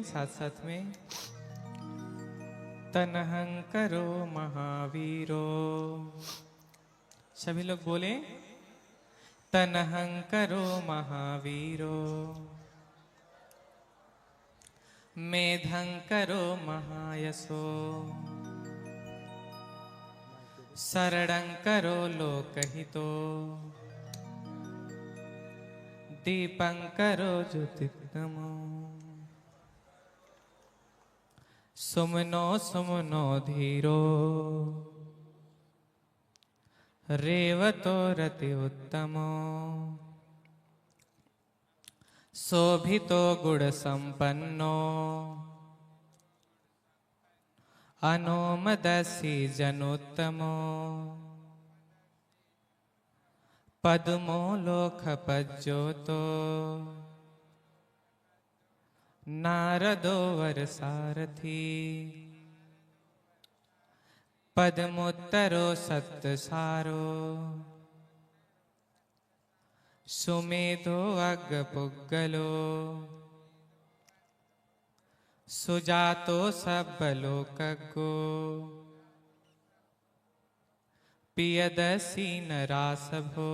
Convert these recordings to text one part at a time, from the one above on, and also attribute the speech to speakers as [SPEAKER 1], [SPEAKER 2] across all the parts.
[SPEAKER 1] साथ साथ में। तनहं करो महावीरो। सभी लोग बोले, तनहं करो महावीरो, मेधं करो महायशो, शरणं करो लोकहितो, दीपं करो ज्योतिर्गमो। सुमनो सुमनो धीरो, रेवतो रति उत्तमो, शोभितो गुण संपन्नो, अनुमदसी जनोत्तमो, पद्मो लोकपज्योतो, नारदो वरसारथी, पद्मोत्तरो सत्सारो, सुमेधो अग्गपुग्गलो, सुजातो सब्बलोकज्ञो, पियदसि नरासभो,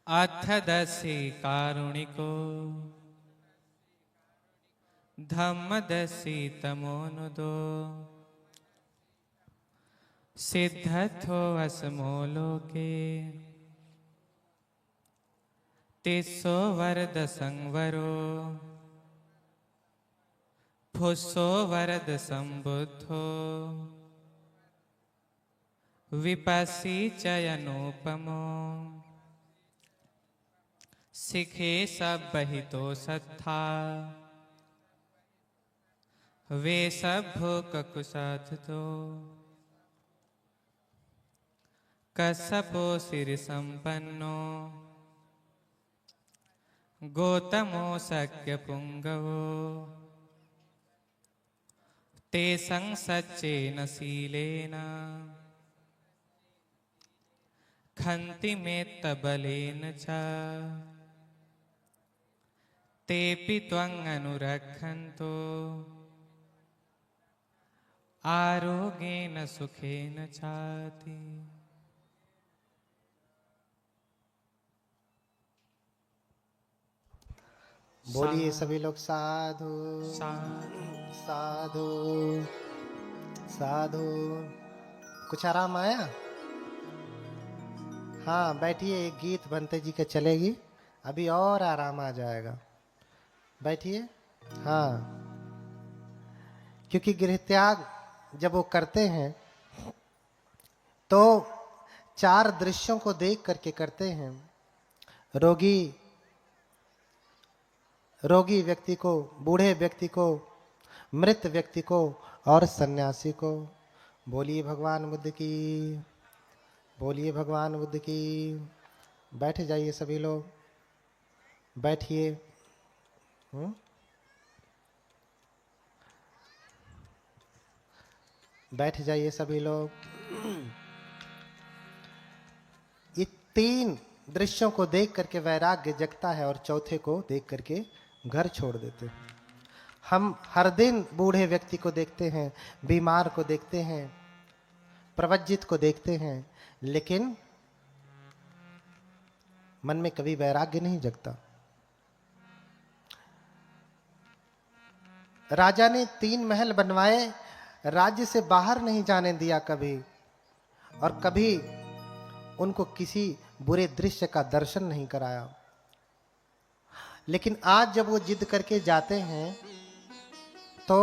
[SPEAKER 1] अथदसि कारुणिको, धम्मदसि तमोनुदो, सिद्धथो असमो लोके, तिस्सो वरद संवरो, फुस्सो वरद संबुद्धो, विपस्सी चयनोपमो, सिखे सब बहितो सत्था, वे सब भोक कुसाधतो, कश्यपो सिर संपन्नो, गौतमो शक्य पुंगवो, तेसं सच्चेन शीलेन, खन्ति मेत्तबलेन च, तेऽपि त्वं अनुरक्षन्तो, आरोग्येन सुखेन चाति।
[SPEAKER 2] बोलिए सभी लोग साधु
[SPEAKER 1] साधु
[SPEAKER 2] साधु साधु। कुछ आराम आया? हाँ बैठिए, एक गीत बनते जी के चलेगी, अभी और आराम आ जाएगा। बैठिए। हाँ, क्योंकि गृह त्याग जब वो करते हैं तो 4 दृश्यों को देख करके करते हैं। रोगी व्यक्ति को, बूढ़े व्यक्ति को, मृत व्यक्ति को और सन्यासी को। बोलिए भगवान बुद्ध की, बोलिए भगवान बुद्ध की। बैठ जाइए सभी लोग, बैठिए। बैठ जाइए सभी लोग। ये 3 दृश्यों को देख करके वैराग्य जगता है और चौथे को देख करके घर छोड़ देते हैं। हम हर दिन बूढ़े व्यक्ति को देखते हैं, बीमार को देखते हैं, प्रवज्जित को देखते हैं, लेकिन मन में कभी वैराग्य नहीं जगता। राजा ने 3 महल बनवाए, राज्य से बाहर नहीं जाने दिया कभी, और कभी उनको किसी बुरे दृश्य का दर्शन नहीं कराया। लेकिन आज जब वो जिद करके जाते हैं तो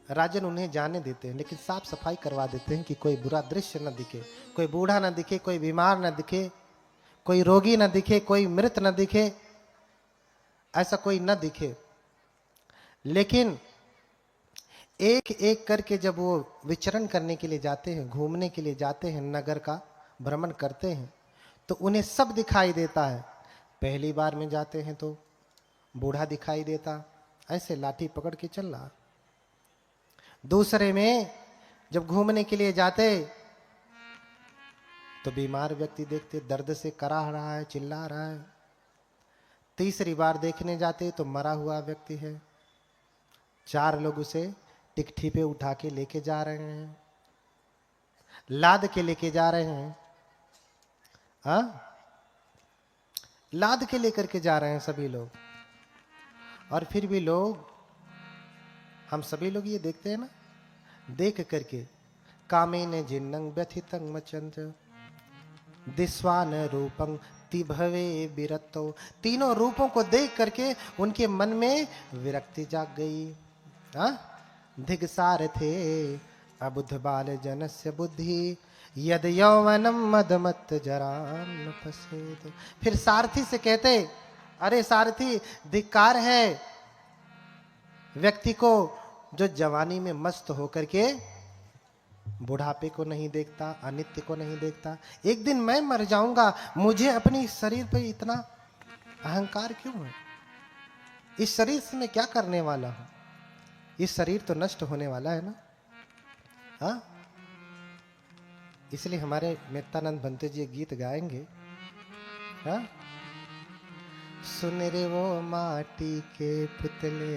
[SPEAKER 2] राजन उन्हें जाने देते हैं, लेकिन साफ सफाई करवा देते हैं कि कोई बुरा दृश्य न दिखे, कोई बूढ़ा न दिखे, कोई बीमार न दिखे, कोई रोगी न दिखे, कोई मृत न दिखे, ऐसा कोई न दिखे। लेकिन एक एक करके जब वो विचरण करने के लिए जाते हैं, घूमने के लिए जाते हैं, नगर का भ्रमण करते हैं, तो उन्हें सब दिखाई देता है। पहली बार में जाते हैं तो बूढ़ा दिखाई देता, ऐसे लाठी पकड़ के चल रहा। दूसरे में जब घूमने के लिए जाते तो बीमार व्यक्ति देखते, दर्द से कराह रहा है, चिल्ला रहा है। तीसरी बार देखने जाते तो मरा हुआ व्यक्ति है। 4 लोग उसे टिकठी पे उठा के लेके जा रहे हैं, लाद के लेके जा रहे हैं। हाँ, लाद के लेकर के जा रहे हैं सभी लोग। और फिर भी लोग, हम सभी लोग ये देखते हैं ना, देख करके कामेन जिन्नं व्यथितं मचंत दिस्वान रूपं तिभवे विरक्तो, तीनों रूपों को देख करके उनके मन में विरक्ति जाग गई। हाँ, धिगसार थे अबुध बाल जनस्य बुद्धि यद यौवनम मदमत जराम न पसेद। फिर सारथी से कहते, अरे सारथी, धिक्कार है व्यक्ति को जो जवानी में मस्त होकर के बुढ़ापे को नहीं देखता, अनित्य को नहीं देखता। एक दिन मैं मर जाऊंगा, मुझे अपनी शरीर पर इतना अहंकार क्यों है? इस शरीर से मैं क्या करने वाला हूं? इस शरीर तो नष्ट होने वाला है ना। हाँ, इसलिए हमारे नित्यानंद भंते जी गीत गाएंगे। हाँ, सुन रे वो माटी के पुतले,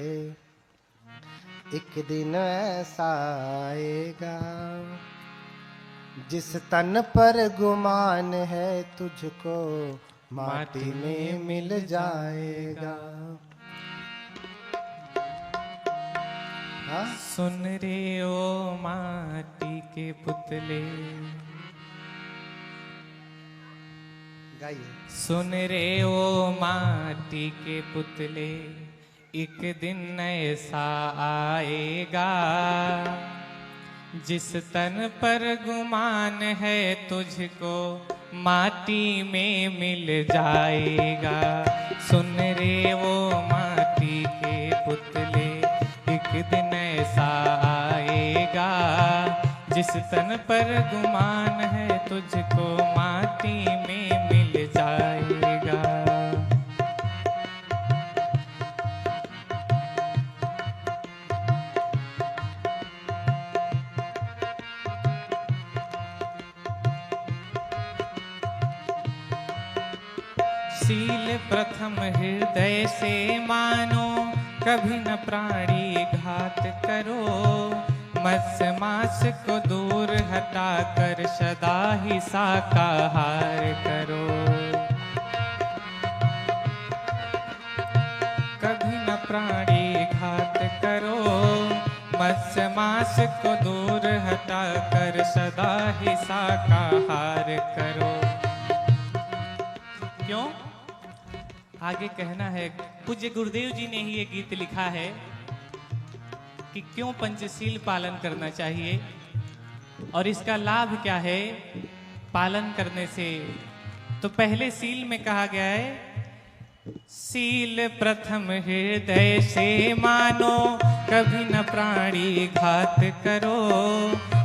[SPEAKER 2] एक दिन ऐसा आएगा जिस तन पर गुमान है तुझको माटी में मिल जाएगा। हाँ?
[SPEAKER 1] सुन रे ओ माटी के पुतले,
[SPEAKER 2] गाइए।
[SPEAKER 1] सुन रे ओ माटी के पुतले, एक दिन ऐसा आएगा जिस तन पर गुमान है तुझको माटी में मिल जाएगा। सुन रे वो माटी के पुतले, एक दिन ऐसा आएगा जिस तन पर गुमान है तुझको माटी में मिल जाएगा। शील प्रथम हृदय से मानो, कभी न प्राणी घात करो। मत्स्य मांस को दूर हटा कर सदा ही शाकाहार करो। कभी न प्राणी घात करो, मत्स्य मांस को दूर हटा कर सदा ही शाकाहार करो। क्यों? आगे कहना है, पूज्य गुरुदेव जी ने ही ये गीत लिखा है कि क्यों पंचशील पालन करना चाहिए और इसका लाभ क्या है पालन करने से। तो पहले सील में कहा गया है, सील प्रथम हृदय से मानो, कभी न प्राणी घात करो।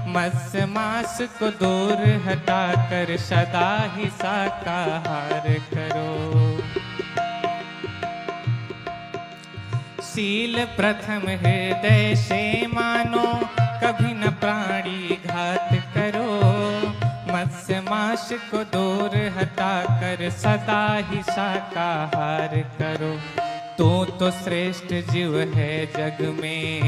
[SPEAKER 1] मत्स्य मांस को दूर हटा कर सदा ही शाकाहार करो। सील प्रथम हृदय से मानो, कभी न प्राणी घात करो। मत्स्य मांस को दूर हटा कर सदा ही शाकाहार करो। तू तो श्रेष्ठ जीव है जग में,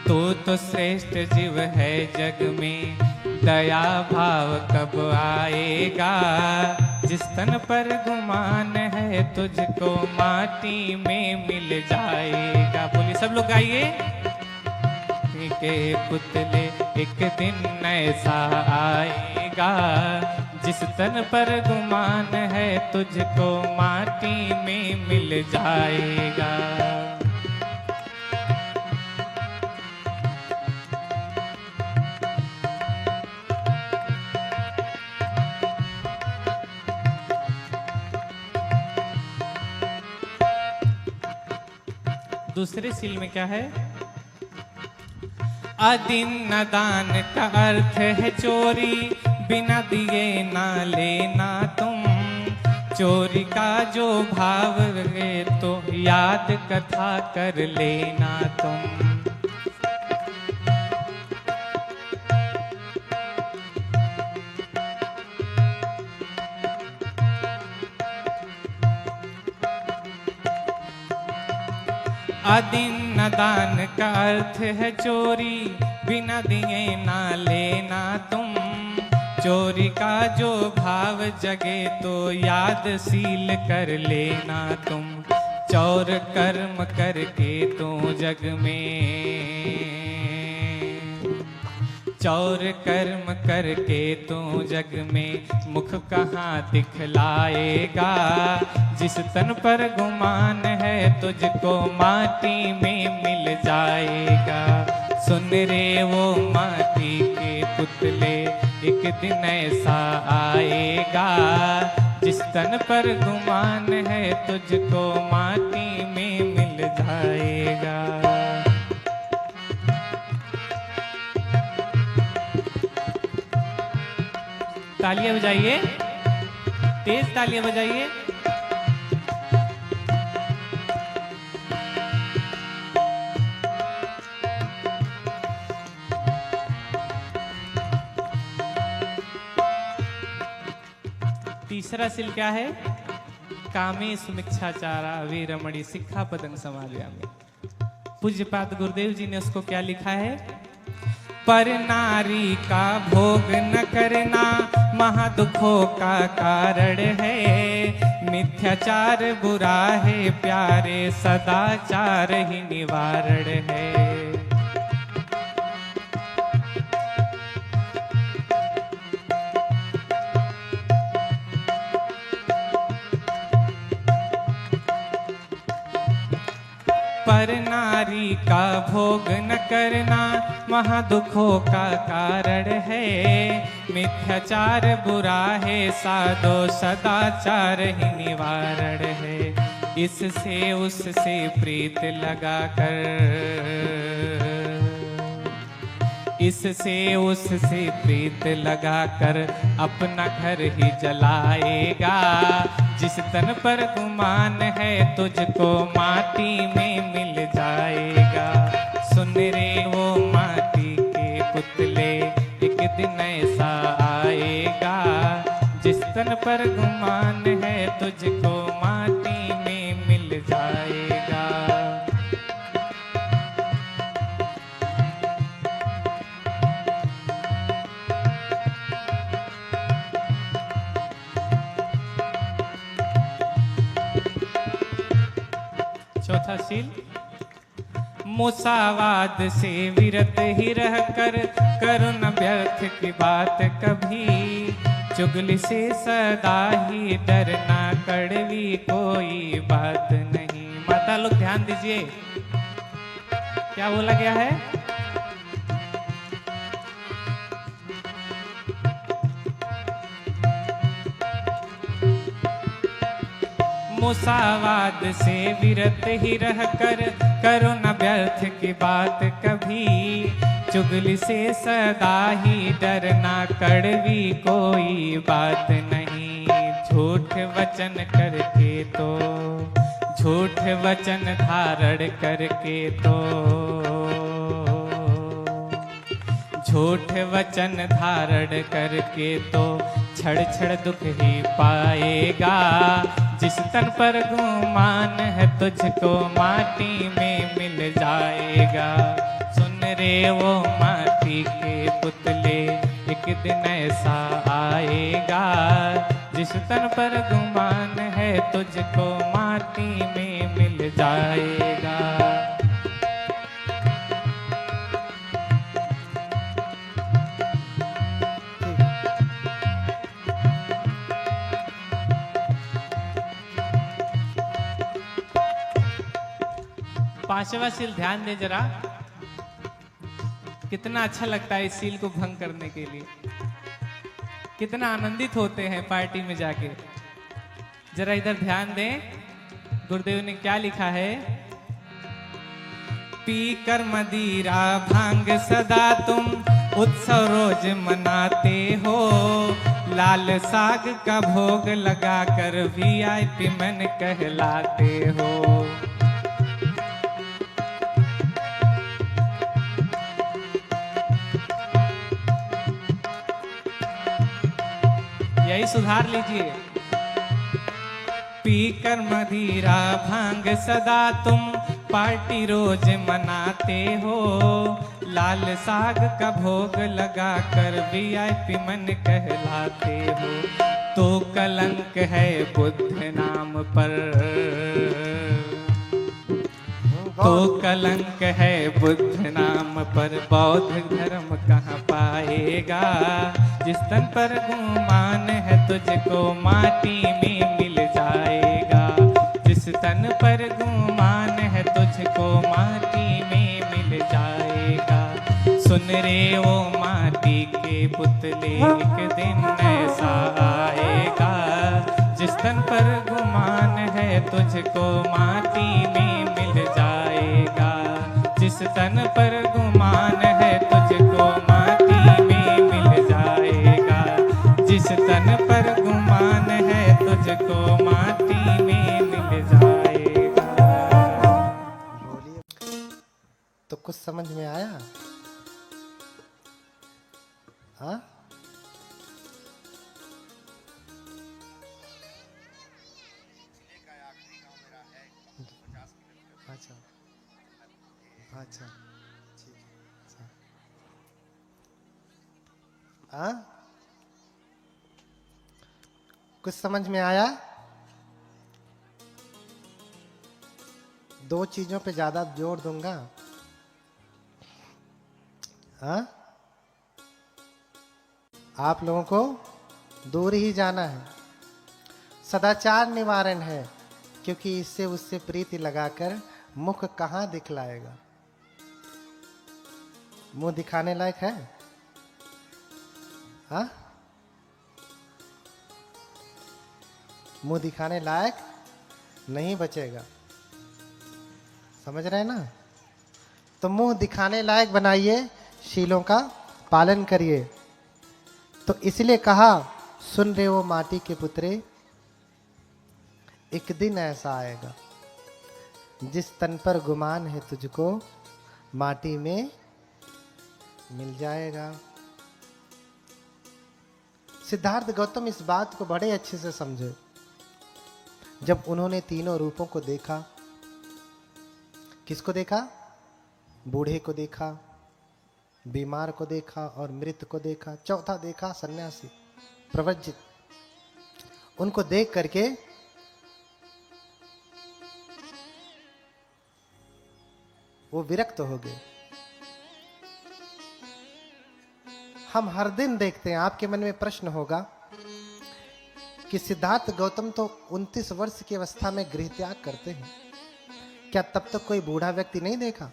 [SPEAKER 1] तू तो श्रेष्ठ जीव है जग में। दया भाव कब आएगा, जिस तन पर गुमान है तुझको माटी में मिल जाएगा। बोलिए सब लोग गाइए। के पुतले, एक दिन ऐसा आएगा जिस तन पर गुमान है तुझको माटी में मिल जाएगा। दूसरे सील में क्या है? अदीन न दान का अर्थ है चोरी, बिना दिए ना लेना तुम। चोरी का जो भाव है तो याद कथा कर लेना तुम। अदीन दान का अर्थ है चोरी, बिना दिए ना लेना तुम। चोरी का जो भाव जगे तो याद सील कर लेना तुम। चौर कर्म करके तो जग में, चौर कर्म करके तू जग में मुख कहाँ दिखलाएगा। जिस तन पर गुमान है तुझको माटी में मिल जाएगा। सुन रे वो माटी के पुतले, एक दिन ऐसा आएगा। जिस तन पर गुमान है तुझको माटी में मिल जाएगा। तालियां बजाइए, तेज तालियां बजाइए। तीसरा सिल क्या है? कामे सुमिच्छाचारा वीरमणि सिक्खा पदं समादयामि। पूज्यपाद गुरुदेव जी ने उसको क्या लिखा है? पर नारी का भोग न करना महादुखों का कारण है। मिथ्याचार बुरा है प्यारे, सदाचार ही निवारण है। पर नारी का भोग न करना महादुखों का कारण है। मिथ्याचार बुरा है साधो, सदाचार ही निवारण है। इससे उससे प्रीत लगा कर, इससे उससे प्रीत लगा कर अपना घर ही जलाएगा। जिस तन पर गुमान है तुझको माटी में मिल जाएगा। सुन रे वो माटी के पुतले, एक दिन ऐसा आएगा। जिस तन पर गुमान है तुझको माटी में मिल जाएगा। चौथा सील, मुसावाद से विरत ही रहकर करो न व्यर्थ की बात कभी। चुगली से सदा ही डरना, कड़वी कोई बात नहीं। माता लोग ध्यान दीजिए, क्या बोला गया है? मुसावाद से विरत ही रहकर करो न व्यर्थ की बात कभी। चुगली से सदा ही डरना, कड़वी कोई बात नहीं। झूठ वचन करके तो, झूठ वचन धारण करके तो, झूठ वचन धारण करके तो छड़ छड़ दुख ही पाएगा। जिस तन पर गुमान है तुझको माटी में मिल जाएगा। सुन रे वो माटी के पुतले, एक दिन ऐसा आएगा। जिस तन पर गुमान है तुझको माटी में मिल जाएगा। पांचवा सील ध्यान दे जरा, कितना अच्छा लगता है इस सील को भंग करने के लिए। कितना आनंदित होते हैं पार्टी में जाके। जरा इधर ध्यान दें, गुरुदेव ने क्या लिखा है? पी कर मदिरा भांग सदा तुम उत्सव रोज मनाते हो। लाल साग का भोग लगा कर VIP मन कहलाते हो। यही सुधार लीजिए। पीकर मदिरा भांग सदा तुम पार्टी रोज मनाते हो, लाल साग का भोग लगा कर वीआईपी मन कहलाते हो। तो कलंक है बुद्ध नाम पर, तो कलंक है बुद्ध नाम पर, बौद्ध धर्म कहाँ पाएगा। जिस तन पर गुमान है तुझको माटी में मिल जाएगा। जिस तन पर गुमान है तुझको माटी में मिल जाएगा। सुन रे वो माटी के पुतले एक दिन ऐसा आएगा। जिस तन पर गुमान है तुझको माटी में मिल जाएगा। जिस तन पर गुमान है तुझको माटी में मिल जाएगा। जिस तन पर गुमान है तुझको माटी में मिल जाएगा।
[SPEAKER 2] तो कुछ समझ में आया? हाँ, अच्छा अच्छा, ठीक है। हाँ, कुछ समझ में आया? दो चीजों पे ज्यादा जोर दूंगा। हाँ, आप लोगों को दूर ही जाना है। सदाचार निवारण है, क्योंकि इससे उससे प्रीति लगाकर मुख कहां दिखलाएगा। मुंह दिखाने लायक है? हाँ, मुंह दिखाने लायक नहीं बचेगा। समझ रहे हैं ना? तो मुंह दिखाने लायक बनाइए, शीलों का पालन करिए। तो इसलिए कहा, सुन रहे वो माटी के पुत्रे, एक दिन ऐसा आएगा जिस तन पर गुमान है तुझको माटी में मिल जाएगा। सिद्धार्थ गौतम इस बात को बड़े अच्छे से समझे। जब उन्होंने तीनों रूपों को देखा, किसको देखा? बूढ़े को देखा, बीमार को देखा और मृत को देखा, चौथा देखा सन्यासी प्रवज्जित। उनको देख करके वो विरक्त हो गए। हम हर दिन देखते हैं, आपके मन में प्रश्न होगा कि सिद्धार्थ गौतम तो 29 वर्ष की अवस्था में गृह त्याग करते हैं, क्या तब तक कोई बूढ़ा व्यक्ति नहीं देखा?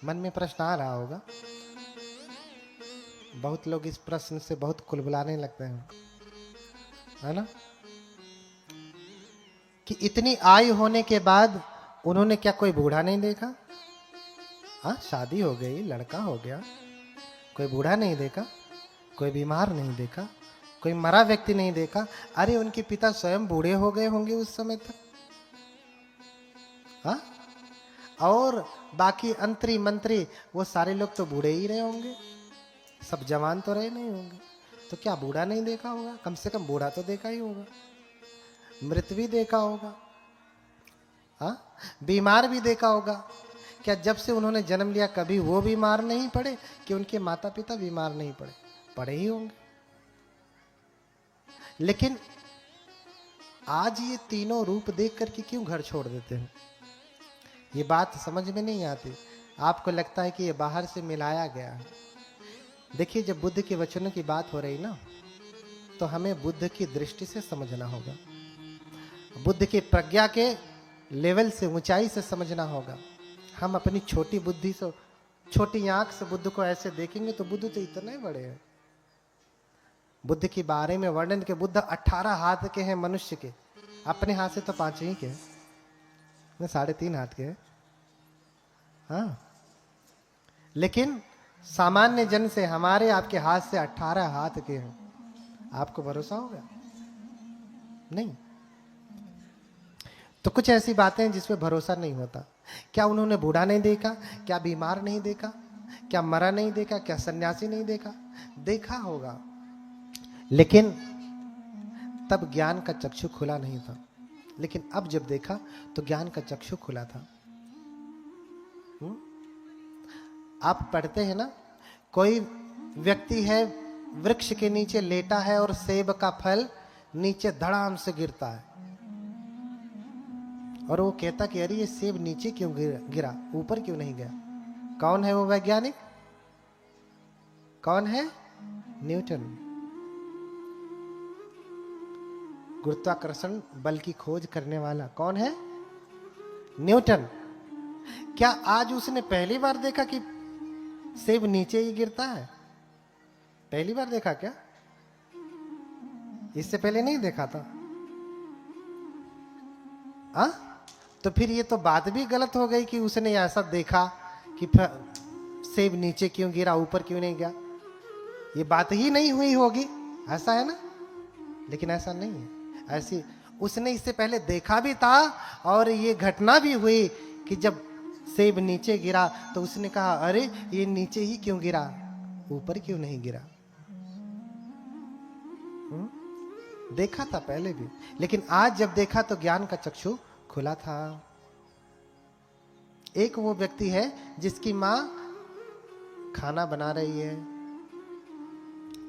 [SPEAKER 2] मन में प्रश्न आ रहा होगा। बहुत लोग इस प्रश्न से बहुत कुलबुलाने लगते हैं, है ना? कि इतनी आयु होने के बाद उन्होंने क्या कोई बूढ़ा नहीं देखा? हाँ, शादी हो गई, लड़का हो गया, कोई बूढ़ा नहीं देखा, कोई बीमार नहीं देखा, कोई मरा व्यक्ति नहीं देखा। अरे उनके पिता स्वयं बूढ़े हो गए होंगे उस समय तक। हाँ, और बाकी अंतरी मंत्री वो सारे लोग तो बूढ़े ही रहे होंगे, सब जवान तो रहे नहीं होंगे। तो क्या बूढ़ा नहीं देखा होगा? कम से कम बूढ़ा तो देखा ही होगा, मृत भी देखा होगा, हाँ, बीमार भी देखा होगा। क्या जब से उन्होंने जन्म लिया कभी वो बीमार नहीं पड़े कि उनके माता पिता बीमार नहीं पड़े? पड़े ही होंगे। लेकिन आज ये तीनों रूप देख करके क्यों घर छोड़ देते हैं? ये बात समझ में नहीं आती। आपको लगता है कि ये बाहर से मिलाया गया है। देखिए, जब बुद्ध के वचनों की बात हो रही ना, तो हमें बुद्ध की दृष्टि से समझना होगा, बुद्ध की प्रज्ञा के लेवल से, ऊंचाई से समझना होगा। हम अपनी छोटी बुद्धि से, छोटी आंख से बुद्ध को ऐसे देखेंगे तो बुद्ध तो इतने बड़े हैं। बुद्ध के बारे में वर्णन के बुद्ध 18 हाथ के हैं मनुष्य के, अपने हाथ से तो 5 ही के हैं, 3.5 हाथ के हैं। हाँ, लेकिन सामान्य जन से, हमारे आपके हाथ से 18 हाथ के हैं। आपको भरोसा होगा? नहीं। तो कुछ ऐसी बातें हैं जिसमें भरोसा नहीं होता। क्या उन्होंने बूढ़ा नहीं देखा? क्या बीमार नहीं देखा? क्या मरा नहीं देखा? क्या सन्यासी नहीं देखा? देखा होगा, लेकिन तब ज्ञान का चक्षु खुला नहीं था। लेकिन अब जब देखा तो ज्ञान का चक्षु खुला था। आप पढ़ते हैं ना, कोई व्यक्ति है वृक्ष के नीचे लेटा है और सेब का फल नीचे धड़ाम से गिरता है, और वो कहता कि अरे ये सेब नीचे क्यों गिरा, ऊपर क्यों नहीं गया। कौन है वो वैज्ञानिक? कौन है? न्यूटन। गुरुत्वाकर्षण बल की खोज करने वाला कौन है? न्यूटन। क्या आज उसने पहली बार देखा कि सेब नीचे ही गिरता है? पहली बार देखा क्या? इससे पहले नहीं देखा था? तो फिर ये तो बात भी गलत हो गई कि उसने ऐसा देखा कि सेब नीचे क्यों गिरा, ऊपर क्यों नहीं गया। ये बात ही नहीं हुई होगी, ऐसा है ना? लेकिन ऐसा नहीं है। ऐसी उसने इससे पहले देखा भी था, और ये घटना भी हुई कि जब सेब नीचे गिरा तो उसने कहा अरे ये नीचे ही क्यों गिरा, ऊपर क्यों नहीं गिरा। देखा था पहले भी, लेकिन आज जब देखा तो ज्ञान का चक्षु खुला था। एक वो व्यक्ति है जिसकी मां खाना बना रही है,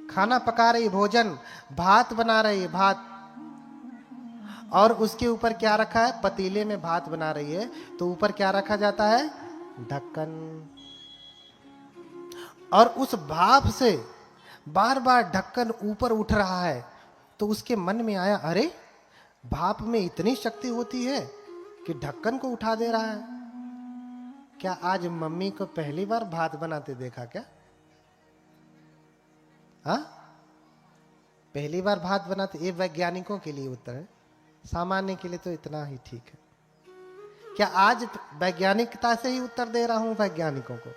[SPEAKER 2] खाना पका रही, भोजन भात बना रही है, भात, और उसके ऊपर क्या रखा है? पतीले में भात बना रही है तो ऊपर क्या रखा जाता है? ढक्कन। और उस भाप से बार बार ढक्कन ऊपर उठ रहा है, तो उसके मन में आया अरे भाप में इतनी शक्ति होती है कि ढक्कन को उठा दे रहा है। क्या आज मम्मी को पहली बार भात बनाते देखा क्या? पहली बार भात बनाते? ये वैज्ञानिकों के लिए उत्तर है, सामान्य के लिए तो इतना ही ठीक है। क्या आज वैज्ञानिकता से ही उत्तर दे रहा हूं वैज्ञानिकों को?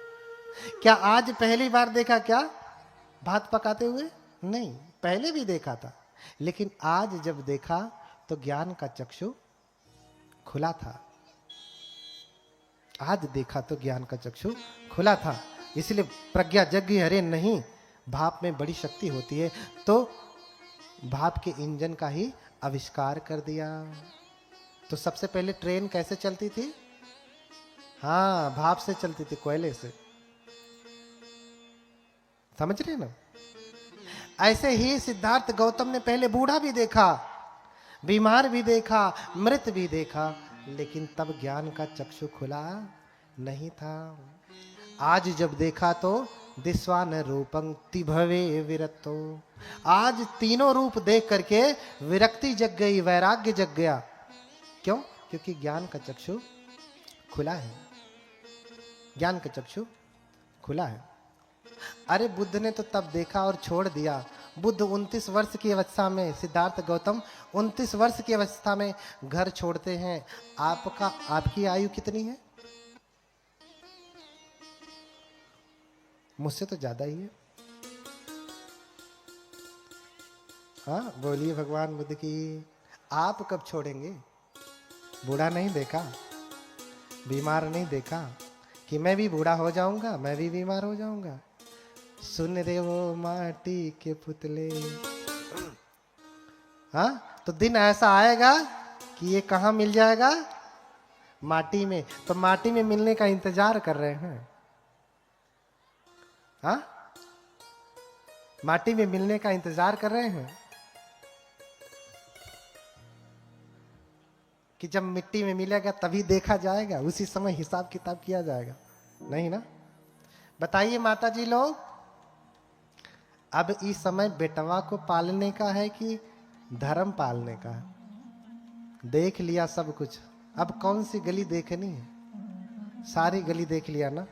[SPEAKER 2] क्या आज पहली बार देखा क्या भात पकाते हुए? नहीं, पहले भी देखा था, लेकिन आज जब देखा तो ज्ञान का चक्षु खुला था। आज देखा तो ज्ञान का चक्षु खुला था, इसलिए प्रज्ञा जगी अरे नहीं, भाप में बड़ी शक्ति होती है, तो भाप के इंजन का ही आविष्कार कर दिया। तो सबसे पहले ट्रेन कैसे चलती थी? हाँ, भाप से चलती थी, कोयले से। समझ रहे ना? ऐसे ही सिद्धार्थ गौतम ने पहले बूढ़ा भी देखा, बीमार भी देखा, मृत भी देखा, लेकिन तब ज्ञान का चक्षु खुला नहीं था। आज जब देखा तो दिस्वान रूपं तिभवे विरक्तो। आज तीनों रूप देख करके विरक्ति जग गई, वैराग्य जग गया। क्यों? क्योंकि ज्ञान का चक्षु खुला है। ज्ञान का चक्षु खुला है। अरे बुद्ध ने तो तब देखा और छोड़ दिया। बुद्ध 29 वर्ष की अवस्था में, सिद्धार्थ गौतम 29 वर्ष की अवस्था में घर छोड़ते हैं। आपकी आयु कितनी है? मुझसे तो ज्यादा ही है। हाँ, बोलिए भगवान बुद्ध की। आप कब छोड़ेंगे? बूढ़ा नहीं देखा, बीमार नहीं देखा कि मैं भी बूढ़ा हो जाऊंगा, मैं भी बीमार हो जाऊंगा। सुन रे वो माटी के पुतले। हाँ, तो दिन ऐसा आएगा कि ये कहाँ मिल जाएगा? माटी में। तो माटी में मिलने का इंतजार कर रहे हैं। हाँ, माटी में मिलने का इंतजार कर रहे हैं कि जब मिट्टी में मिलेगा तभी देखा जाएगा, उसी समय हिसाब किताब किया जाएगा। नहीं ना? बताइए माता जी लोग, अब इस समय बेटवा को पालने का है कि धर्म पालने का है? देख लिया सब कुछ, अब कौन सी गली देखनी है? सारी गली देख लिया ना।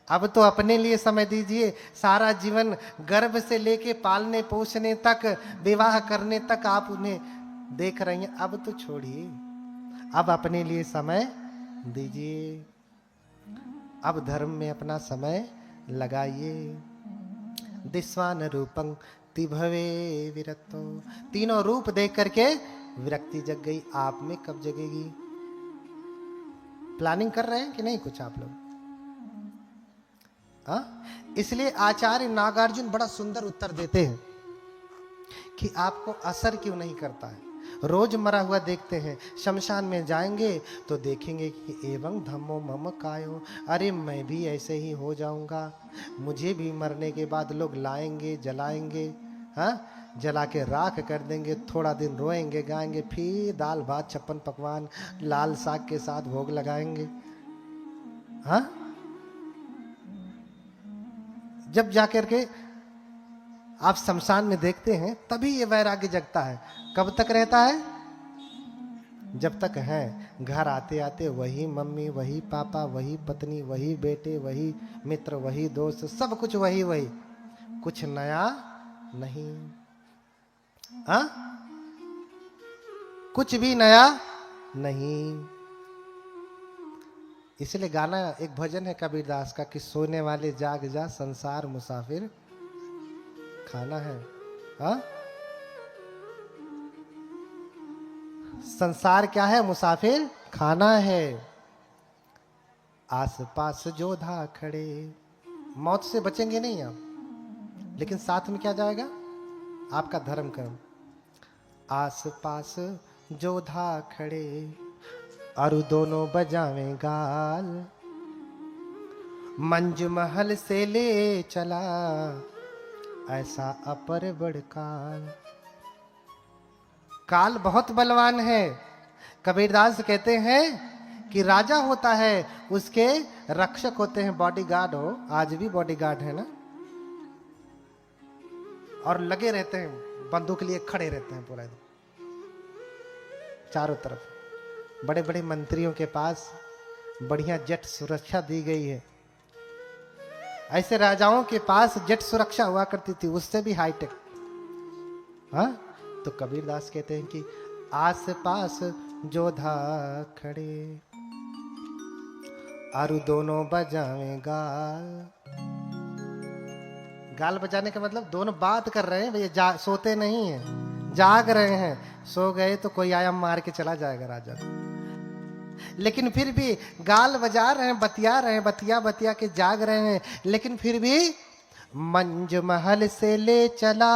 [SPEAKER 2] अब तो अपने लिए समय दीजिए। सारा जीवन गर्भ से लेके पालने पोषने तक, विवाह करने तक आप उन्हें देख रही हैं। अब तो छोड़िए, अब अपने लिए समय दीजिए। अब धर्म में अपना समय लगाइए। दिस्वान रूपं तिभवे विरक्तो। तीनों रूप देख करके विरक्ति जग गई। आप में कब जगेगी? प्लानिंग कर रहे हैं कि नहीं कुछ आप लोग? हाँ, इसलिए आचार्य नागार्जुन बड़ा सुंदर उत्तर देते हैं कि आपको असर क्यों नहीं करता है। रोज मरा हुआ देखते हैं, शमशान में जाएंगे तो देखेंगे कि एवं धम्मो मम कायो, अरे मैं भी ऐसे ही हो जाऊंगा, मुझे भी मरने के बाद लोग लाएंगे, जलाएंगे, हाँ, जला के राख कर देंगे, थोड़ा दिन रोएंगे गाएंगे, फिर दाल भात 56 पकवान लाल साग के साथ भोग लगाएंगे। हाँ, जब जाकर के आप शमशान में देखते हैं तभी ये वैराग्य जगता है। कब तक रहता है? जब तक है। घर आते आते वही मम्मी, वही पापा, वही पत्नी, वही बेटे, वही मित्र, वही दोस्त, सब कुछ वही वही, कुछ नया नहीं। हाँ, कुछ भी नया नहीं। इसलिए गाना, एक भजन है कबीरदास का कि सोने वाले जाग जा, संसार मुसाफिर खाना है। हाँ, संसार क्या है? मुसाफिर खाना है। आसपास जोधा खड़े, मौत से बचेंगे नहीं आप, लेकिन साथ में क्या जाएगा? आपका धर्म कर्म। आसपास जोधा खड़े और दोनों बजावें गाल, मंज महल से ले चला ऐसा अपर बड़काल। काल बहुत बलवान है। कबीरदास कहते हैं कि राजा होता है, उसके रक्षक होते हैं बॉडीगार्ड हो, आज भी बॉडीगार्ड है ना, और लगे रहते हैं, बंदूक लिए खड़े रहते हैं पूरा चारों तरफ। बड़े बड़े मंत्रियों के पास बढ़िया जेट सुरक्षा दी गई है। ऐसे राजाओं के पास जेट सुरक्षा हुआ करती थी, उससे भी हाईटेक। हाँ, तो कबीरदास कहते हैं कि आस पास जोधा खड़े और दोनों बजावें गाल। गाल बजाने का मतलब दोनों बात कर रहे हैं भैया, सोते नहीं हैं, जाग रहे हैं। सो गए तो कोई आया मार के चला जाएगा राजा, लेकिन फिर भी गाल बजा रहे हैं, बतिया रहे हैं, बतिया बतिया के जाग रहे हैं, लेकिन फिर भी मंज महल से ले चला।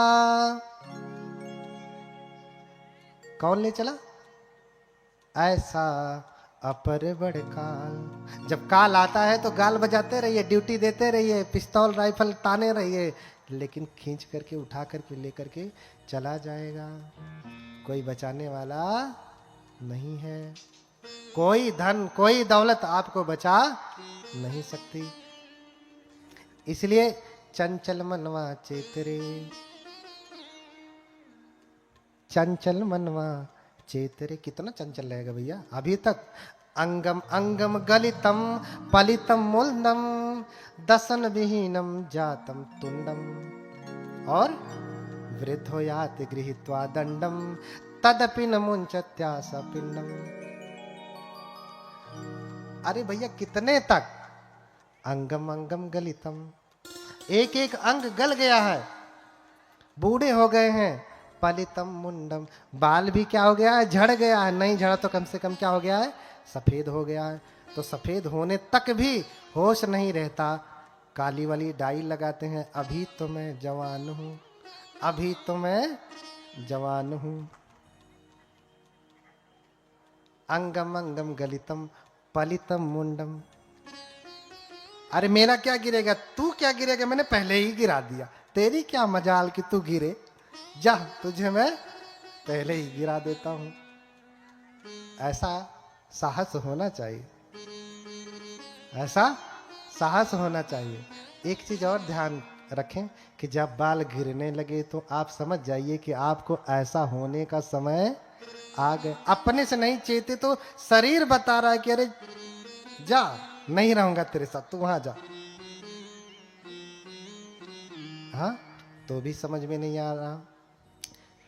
[SPEAKER 2] कौन ले चला? ऐसा अपर बड़ काल। जब काल आता है तो गाल बजाते रहिए, ड्यूटी देते रहिए, पिस्तौल राइफल ताने रहिए, लेकिन खींच करके उठा करके लेकर के चला जाएगा। कोई बचाने वाला नहीं है। कोई धन, कोई दौलत आपको बचा नहीं सकती। इसलिए चंचल मनवा चेतरे, चंचल मनवा चेतरे। कितना चंचल रहेगा भैया अभी तक। अंगम अंगम गलितम पलितम मूलनम दसन विहीनम जातम तुंडम और वृद्धो याति गृहीत्वा दंडम तदपि न मुंचत्यास पिंडम। अरे भैया कितने तक? अंगम अंगम गलितम, एक एक अंग गल गया है, बूढ़े हो गए हैं। पलितम मुंडम, बाल भी क्या हो गया है? झड़ गया है। नहीं झड़ा तो कम से कम क्या हो गया है? सफेद हो गया है। तो सफेद होने तक भी होश नहीं रहता, काली वाली डाई लगाते हैं, अभी तो मैं जवान हूं, अभी तो मैं जवान हूं। अंगम अंगम गलितम पलितम मुंडम। अरे मेरा क्या गिरेगा? तू क्या गिरेगा? मैंने पहले ही गिरा दिया, तेरी क्या मजाल कि तू गिरे, जा तुझे मैं पहले ही गिरा देता हूं। ऐसा साहस होना चाहिए, ऐसा साहस होना चाहिए। एक चीज और ध्यान रखें कि जब बाल गिरने लगे तो आप समझ जाइए कि आपको ऐसा होने का समय आ गया। अपने से नहीं चेते तो शरीर बता रहा है कि अरे जा, नहीं रहूंगा तेरे साथ, तू वहां जा। हाँ, तो भी समझ में नहीं आ रहा।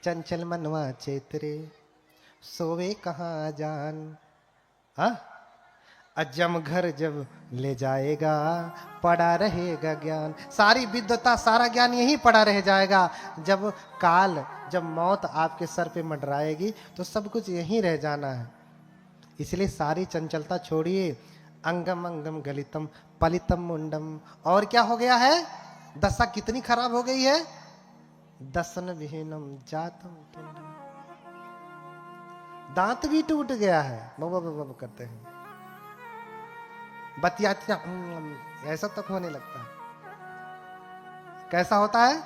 [SPEAKER 2] चंचल मनवा चेतरे सोवे कहाँ जान। हाँ, अजम घर जब ले जाएगा पड़ा रहेगा ज्ञान। सारी विद्वता, सारा ज्ञान यही पड़ा रह जाएगा। जब काल, जब मौत आपके सर पे मंडराएगी तो सब कुछ यहीं रह जाना है। इसलिए सारी चंचलता छोड़िए। अंगम अंगम गलितम पलितम मुंडम। और क्या हो गया है? दशा कितनी खराब हो गई है? दसन विहीनम जातम तुंडम। दांत भी टूट गया है, बब करते हैं, बतियाती ऐसा तक होने लगता है। कैसा होता है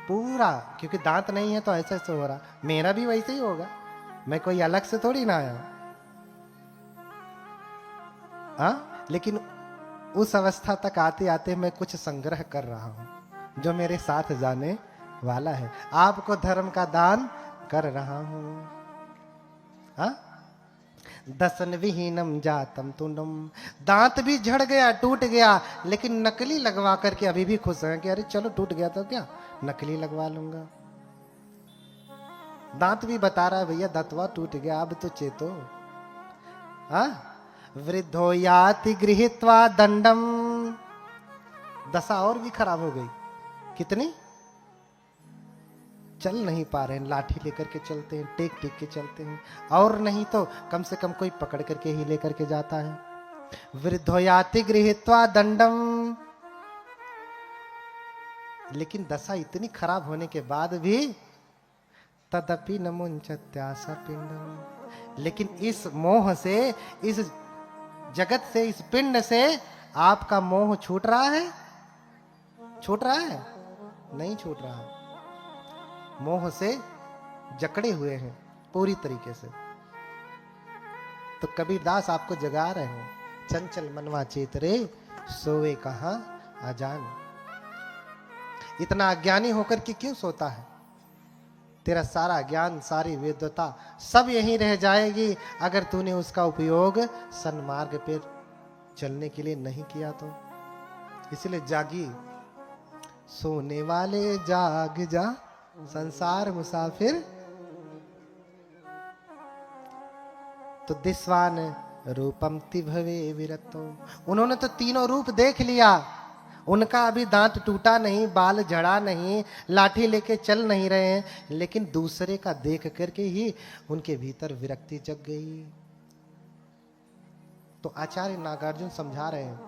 [SPEAKER 2] पूरा, क्योंकि दांत नहीं है तो ऐसे ऐसे हो रहा। मेरा भी वैसे ही होगा, मैं कोई अलग से थोड़ी ना आया। हाँ, लेकिन उस अवस्था तक आते आते मैं कुछ संग्रह कर रहा हूं जो मेरे साथ जाने वाला है। आपको धर्म का दान कर रहा हूं। हाँ, दसन विहीनम जातम तुंडम, दांत भी झड़ गया, टूट गया, लेकिन नकली लगवा करके अभी भी खुश हैं कि अरे चलो टूट गया तो क्या, नकली लगवा लूंगा। दांत भी बता रहा है भैया दंतवा टूट गया, अब तो चेतो। हाँ, वृद्धो याति गृहीत्वा दंडम, दशा और भी खराब हो गई। कितनी, चल नहीं पा रहे हैं, लाठी लेकर के चलते हैं, टेक टेक के चलते हैं, और नहीं तो कम से कम कोई पकड़ करके ही लेकर के जाता है। वृद्धो याति गृहीत्वा दंडम, लेकिन दशा इतनी खराब होने के बाद भी तदपि न मुंचत्यासा पिंडम, लेकिन इस मोह से, इस जगत से, इस पिंड से आपका मोह छूट रहा है? छूट रहा है? नहीं छूट रहा है। मोह से जकड़े हुए हैं पूरी तरीके से। तो कबीरदास आपको जगा रहे हैं, चंचल मनवा चेतरे सोए कहां अजान। इतना अज्ञानी होकर के क्यों सोता है? तेरा सारा ज्ञान, सारी वेद्यता सब यहीं रह जाएगी अगर तूने उसका उपयोग सन्मार्ग पे चलने के लिए नहीं किया तो। इसलिए जागी, सोने वाले जाग जा, संसार मुसाफिर। तो दिस्वान रूपम तिभवे विरतो, उन्होंने तो तीनों रूप देख लिया, उनका अभी दांत टूटा नहीं, बाल झड़ा नहीं, लाठी लेके चल नहीं रहे हैं, लेकिन दूसरे का देख करके ही उनके भीतर विरक्ति जग गई। तो आचार्य नागार्जुन समझा रहे हैं,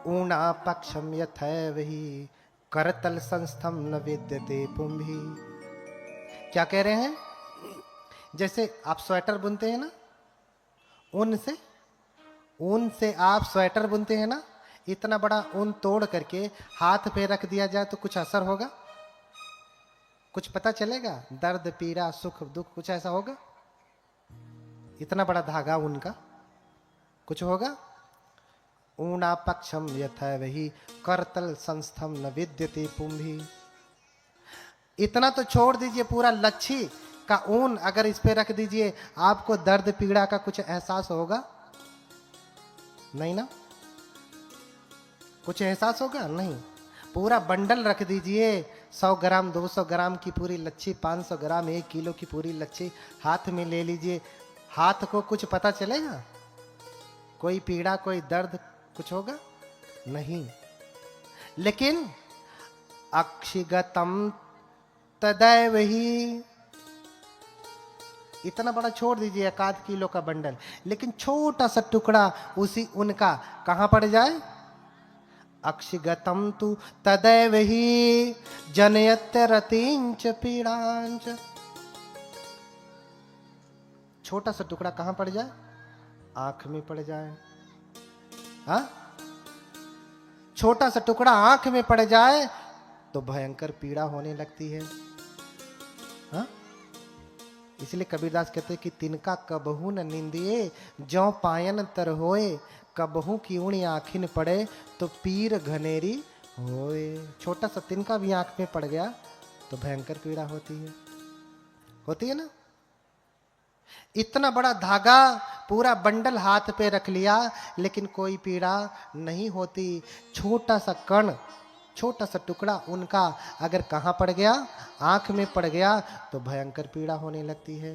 [SPEAKER 2] ऊना पक्षम यथैव ही करतल संस्थम न विद्यते पुंभी। क्या कह रहे हैं? जैसे आप स्वेटर बुनते हैं ना, ऊन से आप स्वेटर बुनते हैं ना, इतना बड़ा ऊन तोड़ करके हाथ पे रख दिया जाए तो कुछ असर होगा? कुछ पता चलेगा? दर्द, पीड़ा, सुख, दुख कुछ ऐसा होगा? इतना बड़ा धागा ऊन का, कुछ होगा? ऊना पक्षम यथैव ही करतल संस्थम न विद्यते पुंभी। इतना तो छोड़ दीजिए, पूरा लच्छी का ऊन अगर इस पे रख दीजिए, आपको दर्द पीड़ा का कुछ एहसास होगा? नहीं ना, कुछ एहसास होगा? नहीं। पूरा बंडल रख दीजिए, 100 ग्राम 200 ग्राम की पूरी लच्छी, 500 ग्राम 1 किलो की पूरी लच्छी हाथ में ले लीजिए, हाथ को कुछ पता चलेगा? कोई पीड़ा, कोई दर्द कुछ होगा? नहीं। लेकिन अक्षिगतम तदैव ही, इतना बड़ा छोड़ दीजिए 1 किलो का बंडल, लेकिन छोटा सा टुकड़ा उसी उनका कहां पड़ जाए? अक्षिगतम तु तदैव ही जनयत्य रतिंच पीड़ांच। छोटा सा टुकड़ा कहां पड़ जाए? आंख में पड़ जाए। हाँ, छोटा सा टुकड़ा आंख में पड़ जाए तो भयंकर पीड़ा होने लगती है। हाँ, इसलिए कबीरदास कहते हैं कि तिनका कबहू न निंदिए, ज्यों पायन तर होए, कबहू की ऊणी आँखिन पड़े तो पीर घनेरी होए। छोटा सा तिनका भी आंख में पड़ गया तो भयंकर पीड़ा होती है ना। इतना बड़ा धागा, पूरा बंडल हाथ पे रख लिया, लेकिन कोई पीड़ा नहीं होती। छोटा सा कण, छोटा सा टुकड़ा उनका अगर कहां पड़ गया? आंख में पड़ गया तो भयंकर पीड़ा होने लगती है।